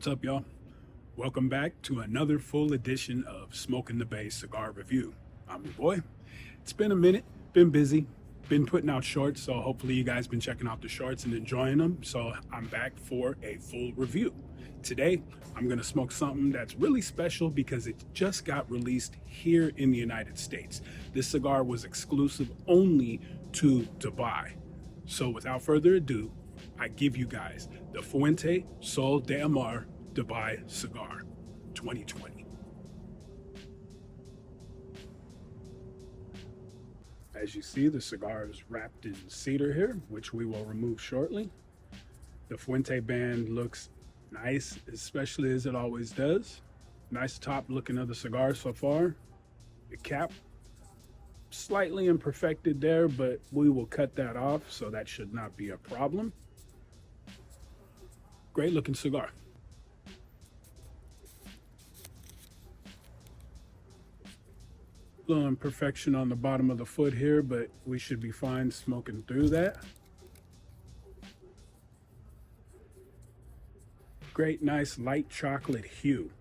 What's up, y'all? Welcome back to another full edition of Smoking the Bay Cigar Review. I'm your boy. It's been a minute, been busy, been putting out shorts, so hopefully you guys been checking out the shorts and enjoying them. So I'm back for a full review. Today, I'm gonna smoke something that's really special because it just got released here in the United States. This cigar was exclusive only to Dubai. So without further ado, I give you guys the Fuente Sol de Amar Dubai Cigar 2020. As you see, the cigar is wrapped in cedar here, which we will remove shortly. The Fuente band looks nice, especially as it always does. Nice top looking of the cigar so far. The cap, slightly imperfected there, but we will cut that off, so that should not be a problem. Great looking cigar. Little imperfection on the bottom of the foot here, but we should be fine smoking through that. Great, nice light chocolate hue.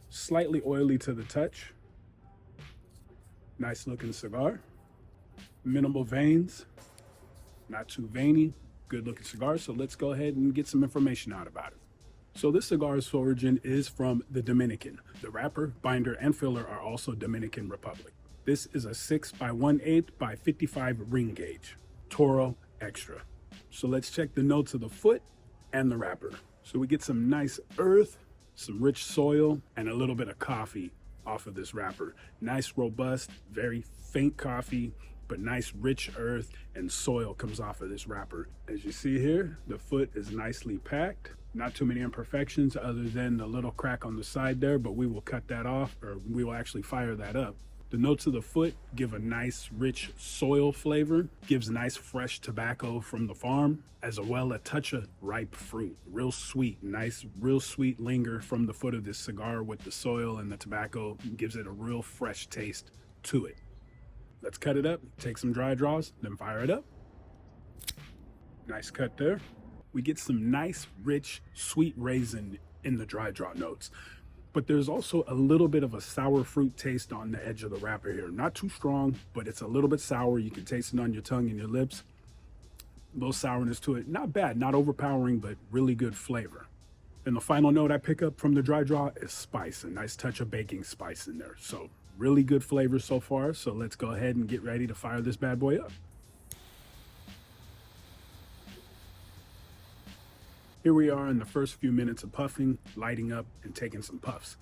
Slightly oily to the touch. Nice looking cigar. Minimal veins. Not too veiny. Good looking cigar. So let's go ahead and get some information out about it. So this cigar's origin is from the Dominican. The wrapper, binder, and filler are also Dominican Republic. This is a 6 by 1/8 by 55 ring gauge, Toro Extra. So let's check the notes of the foot and the wrapper. So we get some nice earth, some rich soil, and a little bit of coffee off of this wrapper. Nice, robust, very faint coffee, but nice rich earth and soil comes off of this wrapper. As you see here, the foot is nicely packed. Not too many imperfections other than the little crack on the side there, but we will cut that off, or we will actually fire that up. The notes of the foot give a nice rich soil flavor, gives nice fresh tobacco from the farm, as well a touch of ripe fruit. Real sweet, nice, real sweet linger from the foot of this cigar with the soil and the tobacco, gives it a real fresh taste to it. Let's cut it up, take some dry draws, then fire it up. Nice cut there. We get some nice, rich, sweet raisin in the dry draw notes. But there's also a little bit of a sour fruit taste on the edge of the wrapper here. Not too strong, but it's a little bit sour. You can taste it on your tongue and your lips. A little sourness to it. Not bad, not overpowering, but really good flavor. And the final note I pick up from the dry draw is spice, a nice touch of baking spice in there. So really good flavor so far. So let's go ahead and get ready to fire this bad boy up. Here we are in the first few minutes of puffing, lighting up, and taking some puffs.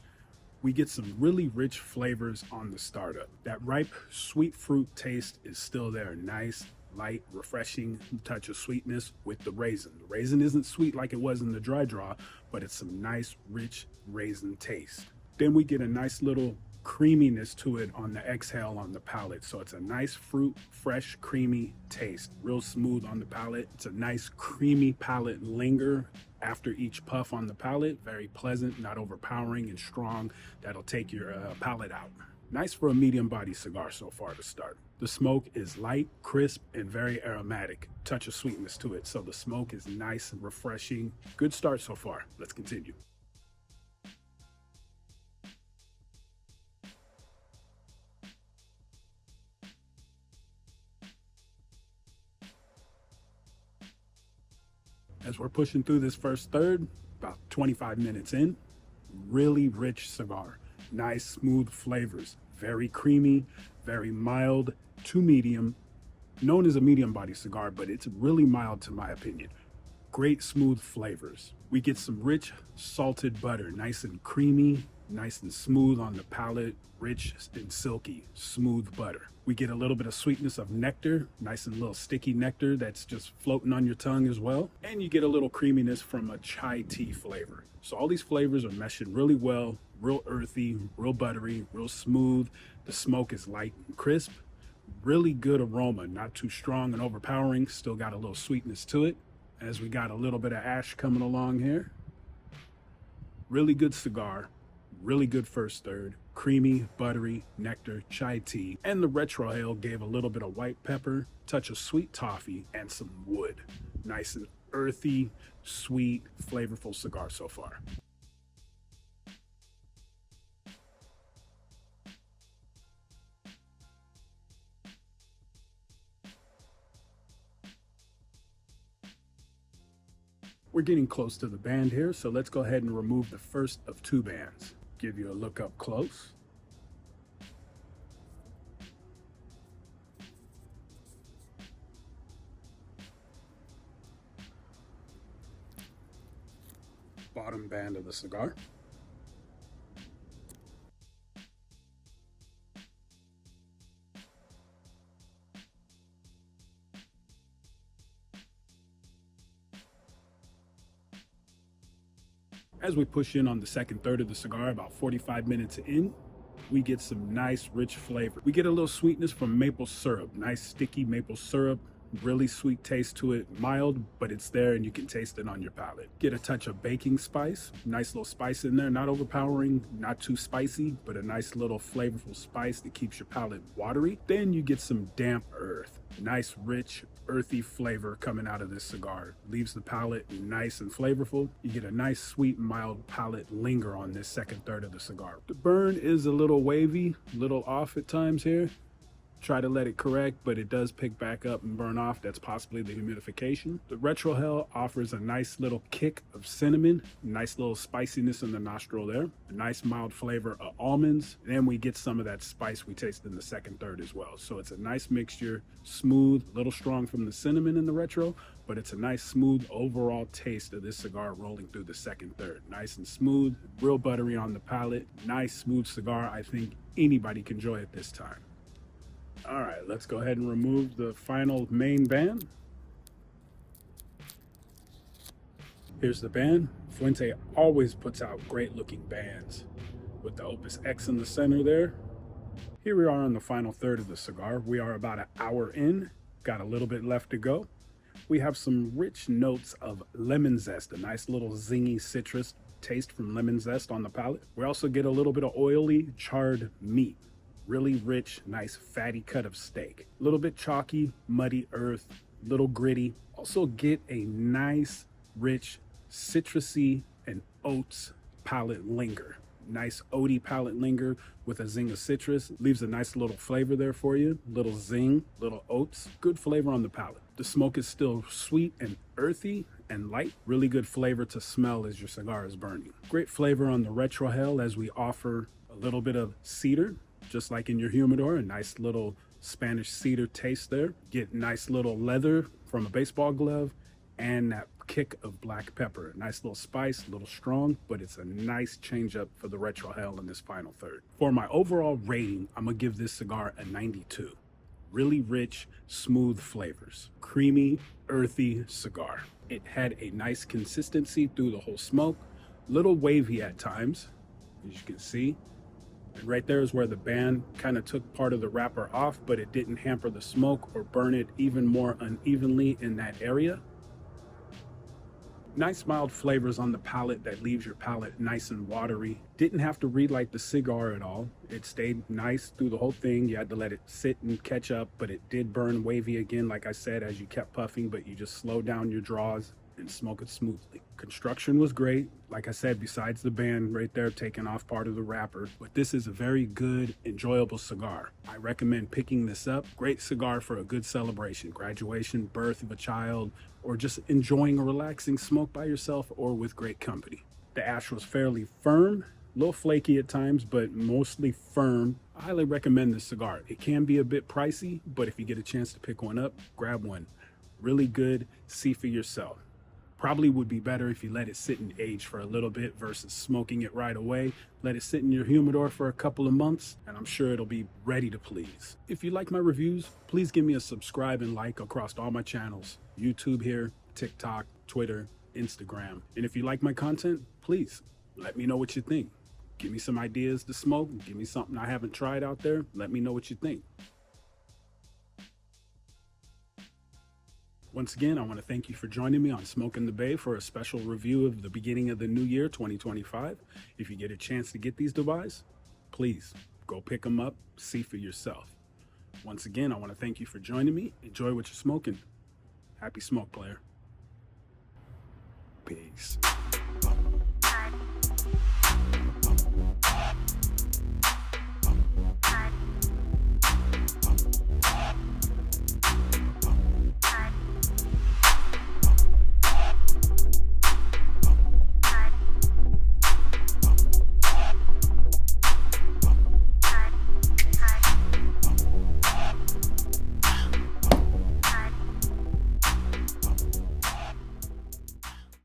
We get some really rich flavors on the startup. That ripe, sweet fruit taste is still there. Nice, light, refreshing touch of sweetness with the raisin. The raisin isn't sweet like it was in the dry draw, but it's some nice, rich raisin taste. Then we get a nice little creaminess to it on the exhale on the palate. So it's a nice fruit, fresh, creamy taste. Real smooth on the palate. It's a nice creamy palate linger after each puff on the palate. Very pleasant, not overpowering and strong. That'll take your palate out. Nice for a medium body cigar so far to start. The smoke is light, crisp, and very aromatic. Touch of sweetness to it. So the smoke is nice and refreshing. Good start so far. Let's continue. As we're pushing through this first third, about 25 minutes in, really rich cigar. Nice, smooth flavors. Very creamy, very mild to medium. Known as a medium body cigar, but it's really mild to my opinion. Great smooth flavors. We get some rich salted butter, nice and creamy, nice and smooth on the palate, rich and silky, smooth butter. We get a little bit of sweetness of nectar, nice and little sticky nectar that's just floating on your tongue as well. And you get a little creaminess from a chai tea flavor. So all these flavors are meshing really well, real earthy, real buttery, real smooth. The smoke is light and crisp. Really good aroma, not too strong and overpowering, still got a little sweetness to it. As we got a little bit of ash coming along here. Really good cigar. Really good first third, creamy, buttery, nectar, chai tea, and the Retrohale gave a little bit of white pepper, touch of sweet toffee, and some wood. Nice and earthy, sweet, flavorful cigar so far. We're getting close to the band here, so let's go ahead and remove the first of 2 bands. Give you a look up close. Bottom band of the cigar. As we push in on the second third of the cigar, about 45 minutes in, we get some nice rich flavor. We get a little sweetness from maple syrup, nice sticky maple syrup, really sweet taste to it, mild, but it's there and you can taste it on your palate. Get a touch of baking spice, nice little spice in there, not overpowering, not too spicy, but a nice little flavorful spice that keeps your palate watery. Then you get some damp earth, nice rich earthy flavor coming out of this cigar. Leaves the palate nice and flavorful. You get a nice sweet mild palate linger on this second third of the cigar. The burn is a little wavy, a little off at times here. Try to let it correct, but it does pick back up and burn off. That's possibly the humidification. The Retrohale offers a nice little kick of cinnamon, nice little spiciness in the nostril there, a nice mild flavor of almonds. And then we get some of that spice we taste in the second third as well. So it's a nice mixture, smooth, a little strong from the cinnamon in the Retro, but it's a nice smooth overall taste of this cigar rolling through the second third. Nice and smooth, real buttery on the palate, nice smooth cigar. I think anybody can enjoy it this time. All right, let's go ahead and remove the final main band. Here's the band. Fuente always puts out great looking bands with the Opus X in the center there. Here we are on the final third of the cigar. We are about an hour in, got a little bit left to go. We have some rich notes of lemon zest, a nice little zingy citrus taste from lemon zest on the palate. We also get a little bit of oily charred meat. Really rich, nice fatty cut of steak. A little bit chalky, muddy earth, little gritty. Also get a nice, rich, citrusy and oats palate linger. Nice oaty palate linger with a zing of citrus. Leaves a nice little flavor there for you. Little zing, little oats. Good flavor on the palate. The smoke is still sweet and earthy and light. Really good flavor to smell as your cigar is burning. Great flavor on the Retrohale as we offer a little bit of cedar. Just like in your humidor, a nice little Spanish cedar taste there. Get nice little leather from a baseball glove and that kick of black pepper. Nice little spice, a little strong, but it's a nice change up for the Retrohale in this final third. For my overall rating, I'm gonna give this cigar a 92. Really rich, smooth flavors. Creamy, earthy cigar. It had a nice consistency through the whole smoke. Little wavy at times, as you can see. And right there is where the band kind of took part of the wrapper off, but it didn't hamper the smoke or burn it even more unevenly in that area. Nice mild flavors on the palate that leaves your palate nice and watery. Didn't have to relight the cigar at all. It stayed nice through the whole thing. You had to let it sit and catch up, but it did burn wavy again, like I said, as you kept puffing, but you just slowed down your draws and smoke it smoothly. Construction was great. Like I said, besides the band right there taking off part of the wrapper, but this is a very good, enjoyable cigar. I recommend picking this up. Great cigar for a good celebration, graduation, birth of a child, or just enjoying a relaxing smoke by yourself or with great company. The ash was fairly firm, a little flaky at times, but mostly firm. I highly recommend this cigar. It can be a bit pricey, but if you get a chance to pick one up, grab one. Really good, see for yourself. Probably would be better if you let it sit and age for a little bit versus smoking it right away. Let it sit in your humidor for a couple of months, and I'm sure it'll be ready to please. If you like my reviews, please give me a subscribe and like across all my channels. YouTube here, TikTok, Twitter, Instagram. And if you like my content, please let me know what you think. Give me some ideas to smoke. Give me something I haven't tried out there. Let me know what you think. Once again, I want to thank you for joining me on Smoke in the Bay for a special review of the beginning of the new year, 2025. If you get a chance to get these devices, please go pick them up, see for yourself. Once again, I want to thank you for joining me. Enjoy what you're smoking. Happy smoke, player. Peace.